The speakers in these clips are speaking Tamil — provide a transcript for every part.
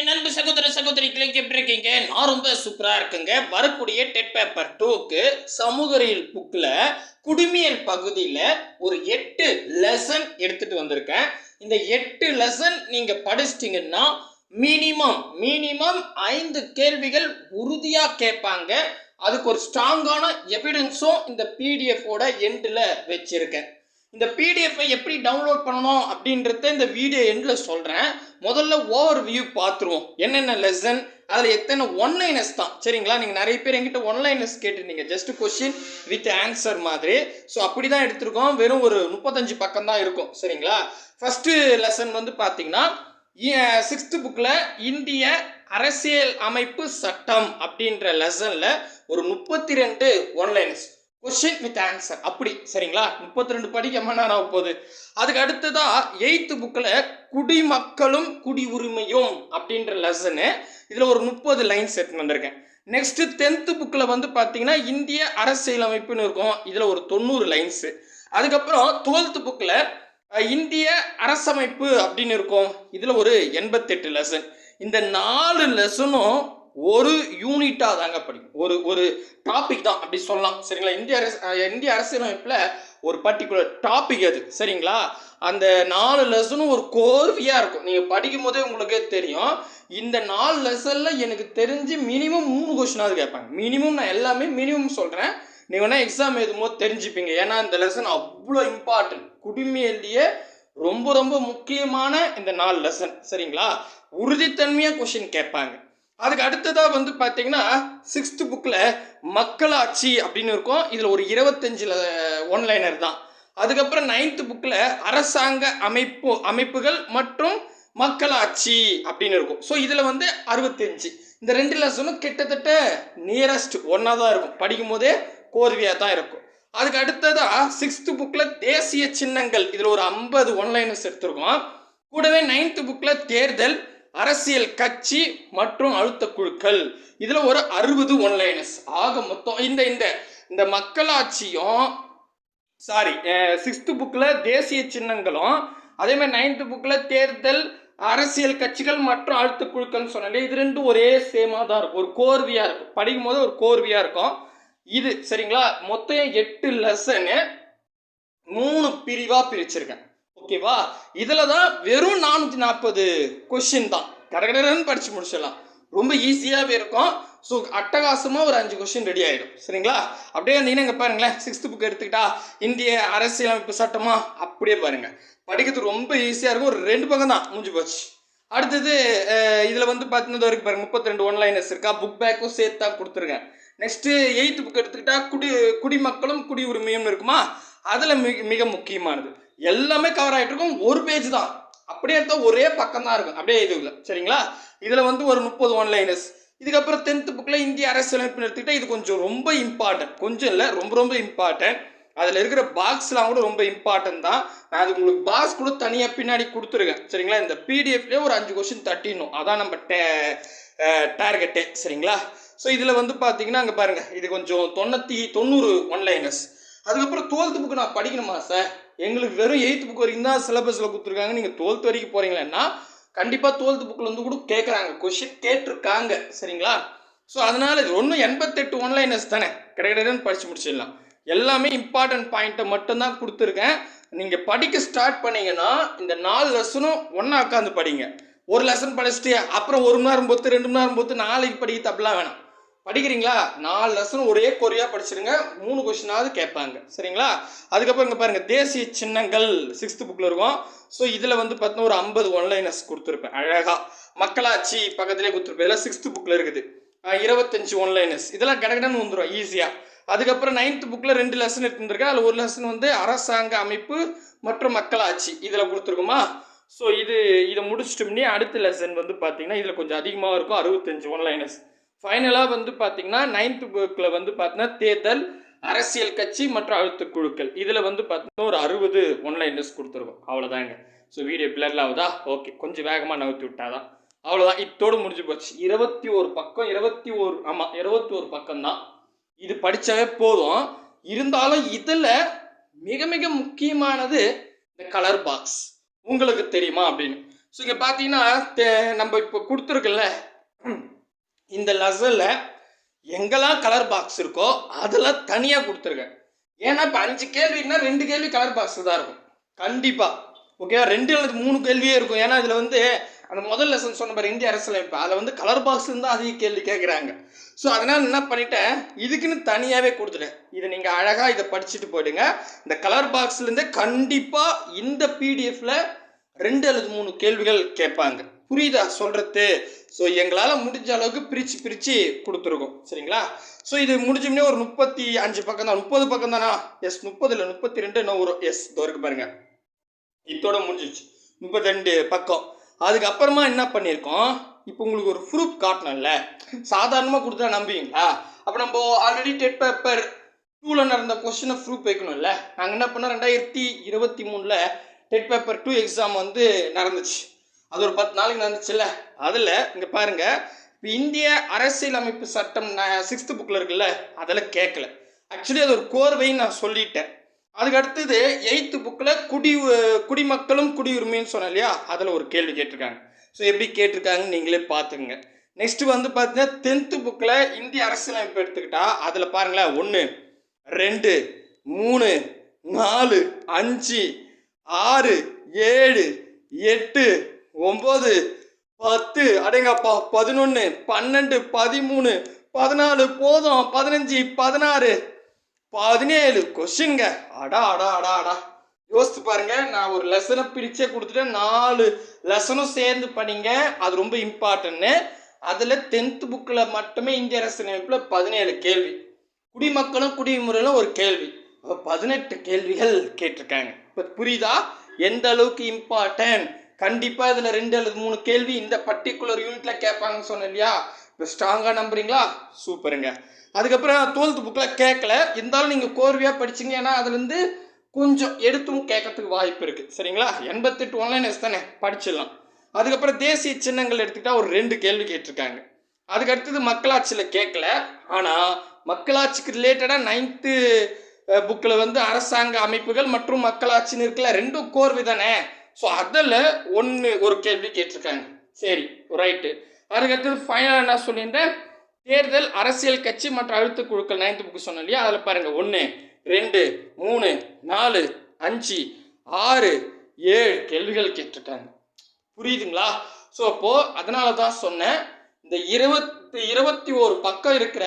என் அன்பு சகோதர சகோதரிகளுக்கு எப்படி இருக்கீங்க? நான் ரொம்ப சூப்பரா இருக்குங்க. வரக்கூடிய டெட் பேப்பர் 2க்கு சமூகறியல் புக்ல குடிமியல் பகுதியில ஒரு 8 லெசன் எடுத்துட்டு வந்திருக்கேன். இந்த 8 லெசன் நீங்க படிச்சிட்டீங்கன்னா மினிமம் 5 கேள்விகள் உறுதியா கேட்பாங்க. அதுக்கு ஒரு ஸ்ட்ராங்கான எவிடன்ஸும் இந்த பிடிஎஃப் ஓட எண்ட்ல வச்சிருக்கேன். இந்த பிடிஎஃப் எப்படி டவுன்லோட் பண்ணணும் அப்படின்றத இந்த வீடியோ எண்ட்ல சொல்றேன். முதல்ல ஓவர் வியூ பார்த்துருவோம். என்னென்ன லெசன், அதில் எத்தனை ஒன்லைனர்ஸ் தான், சரிங்களா? நீங்கள் நிறைய பேர் எங்கிட்ட ஒன்லைனர்ஸ் கேட்டிருந்தீங்க, ஜஸ்ட் கொஸ்டின் வித் ஆன்சர் மாதிரி. ஸோ அப்படி தான் எடுத்திருக்கோம். வெறும் ஒரு 35 பக்கம் தான் இருக்கும், சரிங்களா? ஃபர்ஸ்ட் லெசன் வந்து பார்த்தீங்கன்னா 6th புக்கில் இந்திய அரசியல் அமைப்பு சட்டம் அப்படின்ற லெசனில் ஒரு 32 ஒன்லைனர்ஸ், கொஸ்டின் வித் ஆன்சர் அப்படி, சரிங்களா? 32 படிக்க மணி நேரம் ஆக போகுது. அதுக்கு அடுத்ததா 8th புக்கில் குடிமக்களும் குடி உரிமையும் அப்படின்ற லெசனு, இதில் ஒரு 30 லைன்ஸ் எடுத்துன்னு வந்திருக்கேன். நெக்ஸ்ட் 10th புக்கில் வந்து பார்த்தீங்கன்னா இந்திய அரசியல் அமைப்புன்னு இருக்கும், இதில் ஒரு 90 லைன்ஸு. அதுக்கப்புறம் 12th புக்கில் இந்திய அரசமைப்பு அப்படின்னு இருக்கும், இதில் ஒரு 88 லெசன். இந்த 4 லெசனும் ஒரு யூனிட்டாக தாங்க படிக்கும், ஒரு டாபிக் தான் அப்படி சொல்லலாம், சரிங்களா? இந்திய அரசியலமைப்பில் ஒரு பர்டிகுலர் டாபிக் அது, சரிங்களா? அந்த 4 லெசனும் ஒரு கோர்வையாக இருக்கும். நீங்கள் படிக்கும் போதே உங்களுக்கே தெரியும். இந்த 4 லெசனில் எனக்கு தெரிஞ்சு மினிமம் 3 கொஸ்டினாவது கேட்பாங்க. மினிமம், நான் எல்லாமே மினிமம் சொல்கிறேன். நீங்கள் வேணால் எக்ஸாம் எழுதும்போது தெரிஞ்சுப்பீங்க. ஏன்னா இந்த லெசன் அவ்வளோ இம்பார்ட்டன்ட். குடிமையிலேயே ரொம்ப ரொம்ப முக்கியமான இந்த 4 லெசன், சரிங்களா? உறுதித்தன்மையாக கொஸ்டின் கேட்பாங்க. அதுக்கு அடுத்ததாக வந்து பார்த்தீங்கன்னா 6th புக்கில் மக்களாட்சி அப்படின்னு இருக்கும், இதில் ஒரு 25 ஒன்லைனர் தான். அதுக்கப்புறம் 9th புக்கில் அரசாங்க அமைப்புகள் மற்றும் மக்களாட்சி அப்படின்னு இருக்கும். ஸோ இதில் வந்து 65. இந்த 2 லெசனும் கிட்டத்தட்ட நியரஸ்ட் ஒன்றா தான் இருக்கும், படிக்கும் போதே கோர்வையாக தான் இருக்கும். அதுக்கு அடுத்ததாக 6th புக்கில் தேசிய சின்னங்கள், இதில் ஒரு 50 ஒன்லைனர்ஸ் எடுத்திருக்கோம். கூடவே 9th புக்கில் தேர்தல், அரசியல் கட்சி மற்றும் அழுத்த குழுக்கள், இதில் ஒரு 60 ஒன்லைனர்ஸ். ஆக மொத்தம் இந்த மக்களாட்சியும் 6th புக்கில் தேசிய சின்னங்களும், அதே மாதிரி 9th புக்கில் தேர்தல், அரசியல் கட்சிகள் மற்றும் அழுத்த குழுக்கள் சொன்னாலே இது ரெண்டும் ஒரே சேமாக தான் இருக்கும், ஒரு கோர்வையாக இருக்கும், படிக்கும் போது ஒரு கோர்வையாக இருக்கும் இது, சரிங்களா? மொத்தம் 8 லெசனு 3 பிரிவாக பிரிச்சிருக்கேன், ஓகேவா? இதில் தான் வெறும் 440 கொஸ்டின் தான், கடகடன்னு படித்து முடிச்சிடலாம், ரொம்ப ஈஸியாகவே இருக்கும். ஸோ அட்டகாசமாக ஒரு 5 கொஸ்டின் ரெடி ஆகிடும், சரிங்களா? அப்படியே வந்தீங்கன்னா இங்கே பாருங்களேன், 6th புக் எடுத்துக்கிட்டா இந்திய அரசியலமைப்பு சட்டமா, அப்படியே பாருங்கள், படிக்கிறதுக்கு ரொம்ப ஈஸியாக இருக்கும். ஒரு 2 பக்கம் தான் முடிஞ்சு போச்சு. அடுத்தது இதில் வந்து பார்த்தீங்கன்னா வரைக்கும் பாருங்கள் 32 ஒன்லைனர்ஸ் இருக்கா, புக் பேக்கும் சேர்த்து தான் கொடுத்துருக்கேன். நெக்ஸ்ட்டு 8th புக் எடுத்துக்கிட்டா குடிமக்களும் குடி உரிமையும் இருக்குமா, அதில் மிக முக்கியமானது எல்லாமே கவர் ஆகிட்டு இருக்கும். ஒரு பேஜ் தான், அப்படியே எடுத்தால் ஒரே பக்கம் தான் இருக்கும், அப்படியே இதுல, சரிங்களா? இதில் வந்து ஒரு 30 ஒன்லைனர்ஸ். இதுக்கப்புறம் 10th புக்கில் இந்திய அரசியலமைப்பு எடுத்துக்கிட்டால் இது கொஞ்சம் ரொம்ப இம்பார்ட்டன்ட், கொஞ்சம் இல்லை ரொம்ப ரொம்ப இம்பார்ட்டன்ட். அதில் இருக்கிற பாக்ஸ்லாம் கூட ரொம்ப இம்பார்ட்டன்ட் தான். நான் அது உங்களுக்கு பாக்ஸ் கூட தனியாக பின்னாடி கொடுத்துருக்கேன், சரிங்களா? இந்த பிடிஎஃப்லேயே ஒரு 5 கொஸ்டின் தட்டிடணும், அதான் நம்ம டார்கெட்டே, சரிங்களா? ஸோ இதில் வந்து பார்த்தீங்கன்னா அங்கே பாருங்கள், இது கொஞ்சம் 90 ஒன்லைனர்ஸ். அதுக்கப்புறம் 12th புக்கு நான் படிக்கணுமா சார்? எங்களுக்கு வெறும் 8th புக் வரைக்கும் தான் சிலபஸில் கொடுத்துருக்காங்க, நீங்கள் 12th வரைக்கும் போகிறீங்களா? கண்டிப்பாக 12th புக்கில் வந்து கூட கேட்குறாங்க, கொஸ்டின் கேட்டிருக்காங்க, சரிங்களா? ஸோ அதனால் இது ஒன்றும் 88 ஒன்லைனர்ஸ் தானே, கிடையாதுன்னு படித்து முடிச்சிடலாம். எல்லாமே இம்பார்ட்டன்ட் பாயிண்ட்டை மட்டும்தான் கொடுத்துருக்கேன். நீங்கள் படிக்க ஸ்டார்ட் பண்ணிங்கன்னா இந்த 4 லெசனும் ஒன்றா உட்காந்து படிங்க. ஒரு லெசன் படிச்சுட்டு அப்புறம் 1 மணி நேரம் பொறுத்து 2 மணி நேரம் பொறுத்து நாளைக்கு படிக்க அப்படிலாம் வேணாம். படிக்கிறீங்களா, 4 லெசன் ஒரே கொரியா படிச்சிருங்க, 3 கொஸ்டினாவது கேட்பாங்க, சரிங்களா? அதுக்கப்புறம் இங்கே பாருங்கள், தேசிய சின்னங்கள் 6th புக்கில் இருக்கும். ஸோ இதில் வந்து பார்த்தீங்கன்னா ஒரு 50 ஒன்லைனர்ஸ் கொடுத்துருப்பேன் அழகாக. மக்களாட்சி பக்கத்துலேயே கொடுத்துருப்பேன், இதெல்லாம் 6th புக்கில் இருக்குது. 25 ஒன்லைனர்ஸ், இதெல்லாம் கடகடன்னு வந்துடும் ஈஸியாக. அதுக்கப்புறம் 9th புக்கில் 2 லெசன் எடுத்துருக்கேன், அதில் ஒரு லெசன் வந்து அரசாங்க அமைப்பு மற்றும் மக்களாட்சி, இதில் கொடுத்துருக்குமா? ஸோ இதை முடிச்சிட்டோம்னே அடுத்த லெசன் வந்து பார்த்தீங்கன்னா இதில் கொஞ்சம் அதிகமாக இருக்கும், 65 ஒன்லைனர்ஸ். ஃபைனலாக வந்து பார்த்தீங்கன்னா 9th புக்கில் வந்து பார்த்தீங்கன்னா தேர்தல், அரசியல் கட்சி மற்றும் அழுத்த குழுக்கள், இதில் வந்து பார்த்தீங்கன்னா ஒரு 60 ஒன்லைனர்ஸ் கொடுத்துருக்கோம், அவ்வளோதாங்க. ஸோ வீடியோ பிளரில் ஆகுதா? ஓகே, கொஞ்சம் வேகமாக நகர்த்தி விட்டாதான், அவ்வளோதான், இதோடு முடிஞ்சு போச்சு. 21 பக்கம், 21 பக்கம் தான், இது படித்தாவே போதும். இருந்தாலும் இதில் மிக மிக முக்கியமானது இந்த கலர் பாக்ஸ், உங்களுக்கு தெரியுமா அப்படின்னு. ஸோ இங்கே பார்த்தீங்கன்னா நம்ம இப்போ கொடுத்துருக்குல்ல இந்த லெசனில் எங்கெல்லாம் கலர் பாக்ஸ் இருக்கோ அதெல்லாம் தனியாக கொடுத்துருக்கேன். ஏன்னா இப்போ 5 கேள்வின்னா 2 கேள்வி கலர் பாக்ஸில் தான் இருக்கும் கண்டிப்பாக. ஓகேவா, 2 அல்லது 3 கேள்வியே இருக்கும். ஏன்னா இதில் வந்து அந்த முதல் லெசன் சொன்ன பாரு இந்திய அரசியலமைப்பு, அதில் வந்து கலர் பாக்ஸ் இருந்தால் அதிக கேள்வி கேட்குறாங்க. ஸோ அதனால் என்ன பண்ணிட்டேன், இதுக்குன்னு தனியாகவே கொடுத்துட்டேன். இதை நீங்கள் அழகாக இதை படிச்சுட்டு போயிடுங்க. இந்த கலர் பாக்ஸ்லேருந்தே கண்டிப்பாக இந்த பிடிஎஃப்ல 2 அல்லது 3 கேள்விகள் கேட்பாங்க. புரியுதா சொல்கிறது? ஸோ எங்களால் முடிஞ்ச அளவுக்கு பிரித்து கொடுத்துருக்கோம். சரிங்களா? ஸோ இது முடிஞ்சோம்னே ஒரு 35 பக்கம் தான், 30 பக்கம் தானா? எஸ் 30 இல்லை 32 இன்னும் வரும். எஸ் இதோ இருக்கு பாருங்க, இதோட முடிஞ்சிச்சு 32 பக்கம். அதுக்கப்புறமா என்ன பண்ணியிருக்கோம், இப்போ உங்களுக்கு ஒரு ப்ரூஃப் காட்டணும்ல. சாதாரணமாக கொடுத்தா நம்புவீங்களா? அப்போ நம்ம ஆல்ரெடி டெட் பேப்பர் 2ல் நடந்த கொஸ்டினை ப்ரூஃப் வைக்கணும்ல. நாங்கள் என்ன பண்ணோம், 2023 டெட் பேப்பர் 2 எக்ஸாம் வந்து நடந்துச்சு. அது ஒரு 10 நாளைக்கு நடந்துச்சுல்ல. அதில் இங்கே பாருங்க, இப்போ இந்திய அரசியலமைப்பு சட்டம் 6th புக்கில் இருக்குல்ல, அதில் கேட்கல. ஆக்சுவலி அது ஒரு கோர்வைன்னு நான் சொல்லிட்டேன். அதுக்கு அடுத்தது 8th புக்கில் குடிமக்களும் குடியுரிமைன்னு சொன்னேன் இல்லையா, அதில் ஒரு கேள்வி கேட்டிருக்காங்க. ஸோ எப்படி கேட்டிருக்காங்கன்னு நீங்களே பார்த்துங்க. நெக்ஸ்ட் வந்து பார்த்தீங்கன்னா 10th புக்கில் இந்திய அரசியலமைப்பு எடுத்துக்கிட்டா அதில் பாருங்களேன், 1 2 3 4 5 6 7 8 9 10 அடேங்கப்பா 11 12 13 14 போதும் 15 16 17 கொஸ்டின்ங்க. அடா அடா அடா அடா யோசித்து பாருங்க. நான் ஒரு லெசனை பிரிச்சே கொடுத்துட்டேன், 4 லெசனும் சேர்ந்து பண்ணிங்க. அது ரொம்ப இம்பார்ட்டன்ட்டு. அதில் 10th புக்கில் மட்டுமே இந்திய அரசியலமைப்பில் 17 கேள்வி, குடிமக்களும் குடிமுறையிலும் ஒரு கேள்வி, 18 கேள்விகள் கேட்டிருக்காங்க. இப்போ புரியுதா எந்த அளவுக்கு இம்பார்ட்டன்ட்? கண்டிப்பாக இதில் 2 அல்லது 3 கேள்வி இந்த பர்டிகுலர் யூனிட்டில் கேட்பாங்கன்னு சொன்னேன் இல்லையா. இப்போ ஸ்ட்ராங்காக நம்புறீங்களா? சூப்பருங்க. அதுக்கப்புறம் 12th புக்கில் கேட்கல, இருந்தாலும் நீங்கள் கோர்வையாக படிச்சிங்க. ஏன்னா அதுலேருந்து கொஞ்சம் எடுத்தும் கேட்கறதுக்கு வாய்ப்பு இருக்குது. சரிங்களா? 88 ஆன்லைன் எஸ் தானே, படிச்சிடலாம். அதுக்கப்புறம் தேசிய சின்னங்கள் எடுத்துக்கிட்டால் ஒரு 2 கேள்வி கேட்டிருக்காங்க. அதுக்கு அடுத்தது மக்களாட்சியில் கேட்கல. ஆனால் மக்களாட்சிக்கு ரிலேட்டடாக 9th புக்கில் வந்து அரசாங்க அமைப்புகள் மற்றும் மக்களாட்சின்னு இருக்குல்ல, 2 கோர்வை தானே. ஸோ அதில் ஒரு கேள்வி கேட்டிருக்காங்க. சரி ரைட்டு. அதுக்கடுத்தது ஃபைனலாக என்ன சொல்லியிருந்தேன், தேர்தல் அரசியல் கட்சி மற்றும் அழுத்த குழுக்கள் 9th புக்கு சொன்னோம் இல்லையா. அதில் பாருங்கள் 1 2 3 4 5 6 7 கேள்விகள் கேட்டிருக்காங்க. புரியுதுங்களா? ஸோ அப்போது அதனால தான் சொன்னேன், இந்த 21 பக்கம் இருக்கிற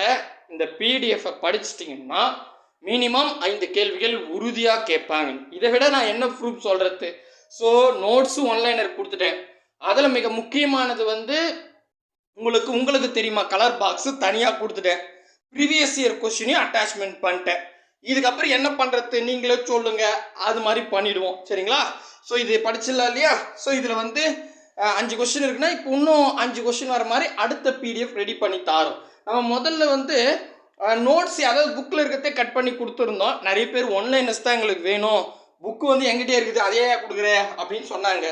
இந்த பிடிஎஃப்பை படிச்சிட்டிங்கன்னா மினிமம் 5 கேள்விகள் உறுதியாக கேட்பாங்க. இதை விட நான் என்ன ப்ரூஃப் சொல்கிறது? ஸோ நோட்ஸும் ஆன்லைனர் கொடுத்துட்டேன். அதில் மிக முக்கியமானது வந்து உங்களுக்கு தெரியுமா, கலர் பாக்ஸு தனியாக கொடுத்துட்டேன். ப்ரீவியஸ் இயர் கொஸ்டினையும் அட்டாச்மெண்ட் பண்ணிட்டேன். இதுக்கப்புறம் என்ன பண்ணுறது நீங்களே சொல்லுங்கள், அது மாதிரி பண்ணிவிடுவோம். சரிங்களா? ஸோ இது படிச்சிடலாம் இல்லையா. ஸோ இதில் வந்து 5 கொஸ்டின் இருக்குன்னா இப்போ இன்னும் 5 கொஸ்டின் வர மாதிரி அடுத்த பிடிஎஃப் ரெடி பண்ணி தாரோம். நம்ம முதல்ல வந்து நோட்ஸ் அதாவது புக்கில் இருக்கிறதே கட் பண்ணி கொடுத்துருந்தோம். நிறைய பேர் ஒன்லைனஸ் தான் எங்களுக்கு வேணும், புக்கு வந்து எங்கிட்டே இருக்குது அதே கொடுக்குறேன் அப்படின்னு சொன்னாங்க.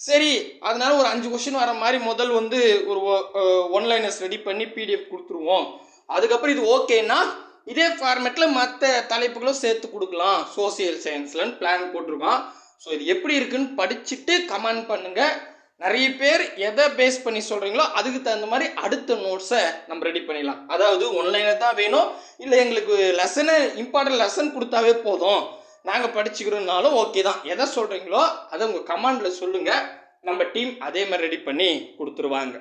சரி அதனால ஒரு 5 கொஸ்டின் வர மாதிரி முதல் வந்து ஒரு ஒன்லைனஸ் ரெடி பண்ணி பிடிஎஃப் கொடுத்துருவோம். அதுக்கப்புறம் இது ஓகேன்னா இதே ஃபார்மேட்டில் மற்ற தலைப்புகளும் சேர்த்து கொடுக்கலாம் சோசியல் சயின்ஸ்லன்னு பிளான் போட்டிருக்கோம். ஸோ இது எப்படி இருக்குன்னு படிச்சுட்டு கமெண்ட் பண்ணுங்கள். நிறைய பேர் எதை பேஸ் பண்ணி சொல்கிறீங்களோ அதுக்கு தகுந்த மாதிரி அடுத்த நோட்ஸை நம்ம ரெடி பண்ணிடலாம். அதாவது ஒன்லைனில் தான் வேணும், இல்லை எங்களுக்கு இம்பார்ட்டன்ட் லெசன் கொடுத்தாவே போதும் நாங்கள் படிச்சுக்கிறோம்னாலும் ஓகே தான். எதை சொல்கிறீங்களோ அதை உங்கள் கமெண்டில் சொல்லுங்கள், நம்ம டீம் அதே மாதிரி ரெடி பண்ணி கொடுத்துருவாங்க.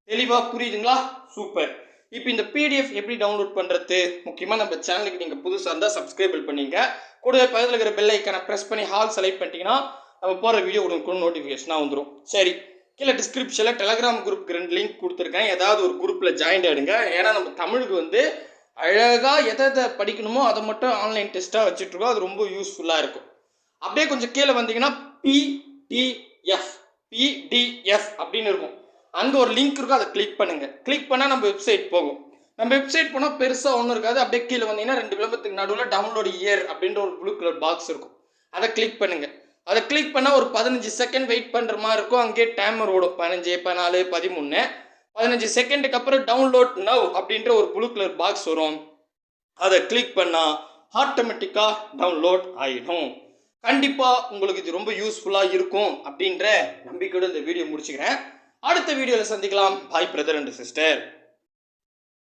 தெளிவாக புரியுதுங்களா? சூப்பர். இப்போ இந்த பிடிஎஃப் எப்படி டவுன்லோட் பண்ணுறது? முக்கியமாக நம்ம சேனலுக்கு நீங்கள் புதுசாக இருந்தால் சப்ஸ்கிரைபிள் பண்ணிங்க, கூடவே பக்கத்தில் இருக்கிற பெல் ஐக்கனை ப்ரெஸ் பண்ணி ஹால் செலக்ட் பண்ணிட்டீங்கன்னா நம்ம போகிற வீடியோ உங்களுக்கு நோட்டிஃபிகேஷனாக வந்துடும். சரி, கீழே டிஸ்கிரிப்ஷனில் டெலகிராம் குரூப்புக்கு 2 லிங்க் கொடுத்துருக்கேன். ஏதாவது ஒரு குரூப்பில் ஜாயின் ஆகிடுங்க. ஏன்னா நம்ம தமிழுக்கு வந்து அழகாக எதை படிக்கணுமோ அதை மட்டும் ஆன்லைன் டெஸ்ட்டாக வச்சுட்ருக்கோம். அது ரொம்ப யூஸ்ஃபுல்லாக இருக்கும். அப்படியே கொஞ்சம் கீழே வந்தீங்கன்னா பிடிஎஃப் அப்படின்னு இருக்கும். அங்கே ஒரு லிங்க் இருக்கும், அதை கிளிக் பண்ணுங்கள். கிளிக் பண்ணால் நம்ம வெப்சைட் போகும். நம்ம வெப்சைட் போனால் பெருசாக ஒன்றும் இருக்காது. அப்படியே கீழே வந்தீங்கன்னா 2 விளம்பரத்துக்கு நடுவில் டவுன்லோட் இயர் அப்படின்ற ஒரு ப்ளூ கலர் பாக்ஸ் இருக்கும். அதை கிளிக் பண்ணுங்கள். அதை கிளிக் பண்ணால் ஒரு 15 செகண்ட் வெயிட் பண்ணுற மாதிரி இருக்கும். அங்கேயே டைமர் ஓடும் 15 14 13 15 செகண்டுக்கு அப்புறம் டவுன்லோட் நவ் அப்படின்ற ஒரு ப்ளூ கலர் பாக்ஸ் வரும். அதை கிளிக் பண்ணால் ஆட்டோமேட்டிக்காக டவுன்லோட் ஆகிடும். கண்டிப்பாக உங்களுக்கு இது ரொம்ப யூஸ்ஃபுல்லாக இருக்கும் அப்படின்ற நம்பிக்கையோடு இந்த வீடியோ முடிச்சுக்கிறேன். அடுத்த வீடியோவில் சந்திக்கலாம். பாய் பிரதர் அண்ட் சிஸ்டர்.